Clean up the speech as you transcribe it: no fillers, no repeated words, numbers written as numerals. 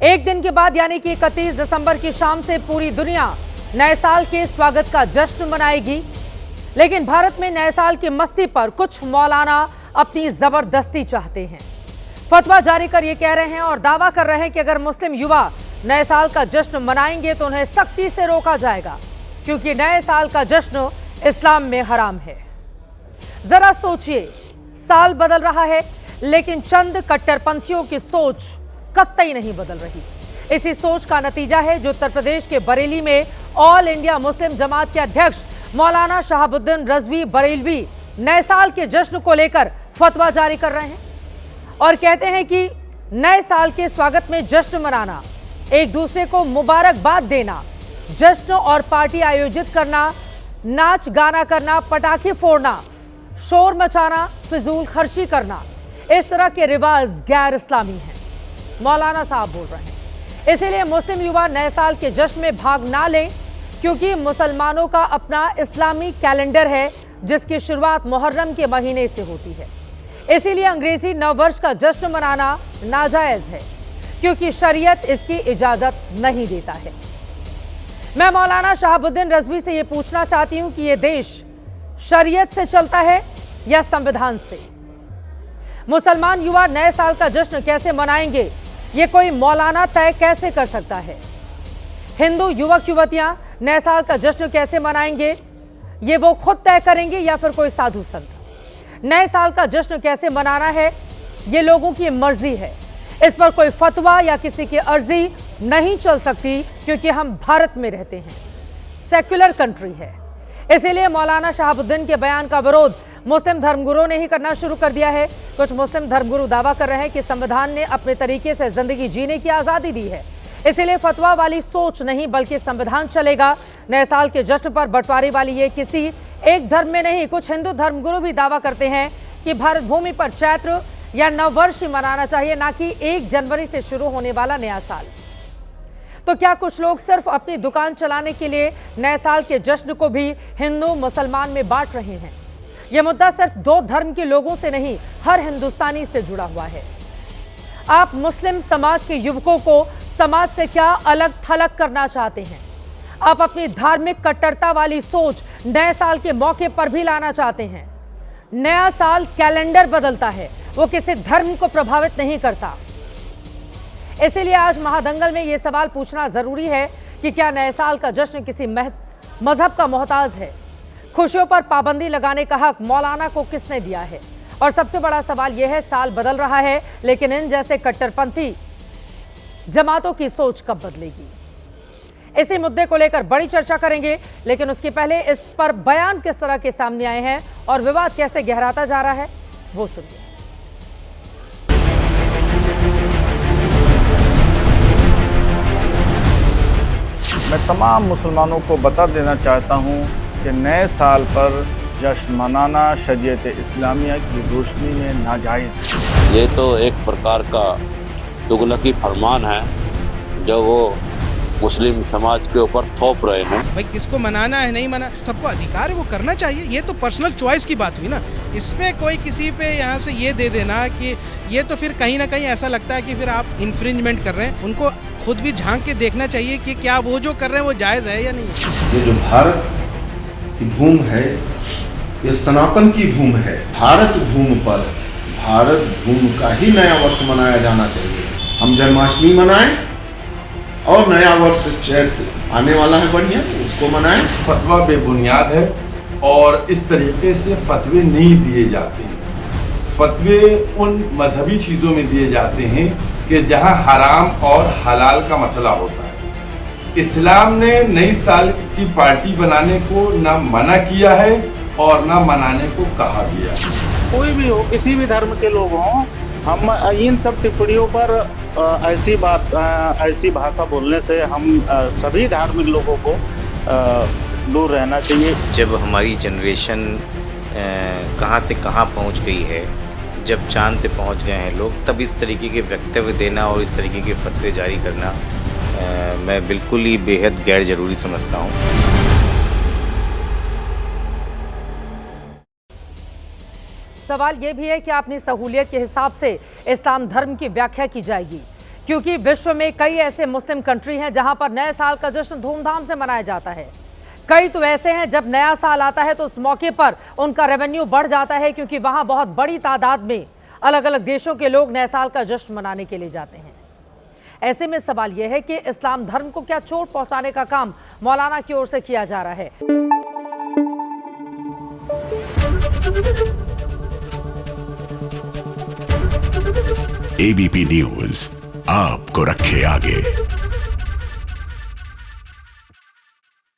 एक दिन के बाद यानी कि 31 दिसंबर की शाम से पूरी दुनिया नए साल के स्वागत का जश्न मनाएगी। लेकिन भारत में नए साल की मस्ती पर कुछ मौलाना अपनी जबरदस्ती चाहते हैं। फतवा जारी कर ये कह रहे हैं और दावा कर रहे हैं कि अगर मुस्लिम युवा नए साल का जश्न मनाएंगे तो उन्हें सख्ती से रोका जाएगा, क्योंकि नए साल का जश्न इस्लाम में हराम है। जरा सोचिए, साल बदल रहा है लेकिन चंद कट्टरपंथियों की सोच कतई नहीं बदल रही। इसी सोच का नतीजा है जो उत्तर प्रदेश के बरेली में ऑल इंडिया मुस्लिम जमात के अध्यक्ष मौलाना शहाबुद्दीन रजवी बरेलवी नए साल के जश्न को लेकर फतवा जारी कर रहे हैं और कहते हैं कि नए साल के स्वागत में जश्न मनाना, एक दूसरे को मुबारकबाद देना, जश्न और पार्टी आयोजित करना, नाच गाना करना, पटाखे फोड़ना, शोर मचाना, फिजूल खर्ची करना, इस तरह के रिवाज गैर इस्लामी हैं, मौलाना साहब बोल रहे हैं। इसीलिए मुस्लिम युवा नए साल के जश्न में भाग ना लें, क्योंकि मुसलमानों का अपना इस्लामी कैलेंडर है जिसकी शुरुआत मुहर्रम के महीने से होती है। इसीलिए अंग्रेजी नववर्ष का जश्न मनाना नाजायज है, क्योंकि शरीयत इसकी इजाजत नहीं देता है। मैं मौलाना शहाबुद्दीन रजवी से ये पूछना चाहती हूं कि ये देश शरीयत से चलता है या संविधान से? मुसलमान युवा नए साल का जश्न कैसे मनाएंगे, ये कोई मौलाना तय कैसे कर सकता है? हिंदू युवक युवतियां नए साल का जश्न कैसे मनाएंगे, ये वो खुद तय करेंगे या फिर कोई साधु संत? नए साल का जश्न कैसे मनाना है, ये लोगों की मर्जी है। इस पर कोई फतवा या किसी की अर्जी नहीं चल सकती, क्योंकि हम भारत में रहते हैं, सेक्युलर कंट्री है। इसीलिए मौलाना शहाबुद्दीन के बयान का विरोध मुस्लिम धर्मगुरुओं ने ही करना शुरू कर दिया है। कुछ मुस्लिम धर्मगुरु दावा कर रहे हैं कि संविधान ने अपने तरीके से जिंदगी जीने की आजादी दी है, इसीलिए फतवा वाली सोच नहीं बल्कि संविधान चलेगा। नए साल के जश्न पर बंटवारे वाली ये किसी एक धर्म में नहीं, कुछ हिंदू धर्मगुरु भी दावा करते हैं कि भारत भूमि पर चैत्र या नववर्ष ही मनाना चाहिए, ना कि 1 जनवरी से शुरू होने वाला नया साल। तो क्या कुछ लोग सिर्फ अपनी दुकान चलाने के लिए नए साल के जश्न को भी हिंदू मुसलमान में बांट रहे हैं? यह मुद्दा सिर्फ 2 धर्म के लोगों से नहीं, हर हिंदुस्तानी से जुड़ा हुआ है। आप मुस्लिम समाज के युवकों को समाज से क्या अलग थलग करना चाहते हैं? आप अपनी धार्मिक कट्टरता वाली सोच नए साल के मौके पर भी लाना चाहते हैं। नया साल कैलेंडर बदलता है, वो किसी धर्म को प्रभावित नहीं करता। इसीलिए आज महादंगल में यह सवाल पूछना जरूरी है कि क्या नए साल का जश्न किसी मजहब का मोहताज है? खुशियों पर पाबंदी लगाने का हक मौलाना को किसने दिया है? और सबसे बड़ा सवाल यह है, साल बदल रहा है लेकिन इन जैसे कट्टरपंथी जमातों की सोच कब बदलेगी? इसी मुद्दे को लेकर बड़ी चर्चा करेंगे, लेकिन उसके पहले इस पर बयान किस तरह के सामने आए हैं और विवाद कैसे गहराता जा रहा है, वो सुनिए। मैं तमाम मुसलमानों को बता देना चाहता हूँ कि नए साल पर जश्न मनाना शरीयत इस्लामिया की रोशनी में नाजायज़ है। ये तो एक प्रकार का तुगलकी फरमान है जो वो मुस्लिम समाज के ऊपर थोप रहे हैं। भाई किसको मनाना है नहीं मना, सबको अधिकार है, वो करना चाहिए। ये तो पर्सनल चॉइस की बात हुई ना। इसमें कोई किसी पे यहाँ से ये दे देना कि ये तो फिर कहीं ना कहीं ऐसा लगता है कि फिर आप इन्फ्रिंजमेंट कर रहे हैं। उनको खुद भी झांक के देखना चाहिए कि क्या वो जो कर रहे हैं वो जायज़ है या नहीं। ये जो भारत की भूमि है, ये सनातन की भूमि है। भारत भूमि पर भारत भूमि का ही नया वर्ष मनाया जाना चाहिए। हम जन्माष्टमी मनाएं और नया वर्ष चैत्र आने वाला है बढ़िया, तो उसको मनाएं। फतवा बेबुनियाद है और इस तरीके से फतवे नहीं दिए जाते हैं। फतवे उन मजहबी चीज़ों में दिए जाते हैं कि जहां हराम और हलाल का मसला होता है। इस्लाम ने नई साल की पार्टी बनाने को ना मना किया है और ना मनाने को कहा गया। कोई भी हो, किसी भी धर्म के लोग हों, हम इन सब टिप्पणियों पर ऐसी भाषा बोलने से हम सभी धार्मिक लोगों को दूर रहना चाहिए। जब हमारी जनरेशन कहाँ से कहाँ पहुँच गई है, जब चांद पे पहुँच गए हैं लोग, तब इस तरीके के वक्तव्य देना और इस तरीके के फतवे जारी करना मैं बिल्कुल ही बेहद गैर ज़रूरी समझता हूँ। सवाल यह भी है कि अपनी सहूलियत के हिसाब से इस्लाम धर्म की व्याख्या की जाएगी क्योंकि विश्व में कई ऐसे मुस्लिम कंट्री हैं जहां पर नए साल का जश्न धूमधाम से मनाया जाता है। कई तो ऐसे हैं जब नया साल आता है तो उस मौके पर उनका रेवेन्यू बढ़ जाता है, क्योंकि वहां बहुत बड़ी तादाद में अलग अलग देशों के लोग नए साल का जश्न मनाने के लिए जाते हैं। ऐसे में सवाल यह है कि इस्लाम धर्म को क्या चोट पहुंचाने का काम मौलाना की ओर से किया जा रहा है। एबीपी न्यूज आपको रखे आगे।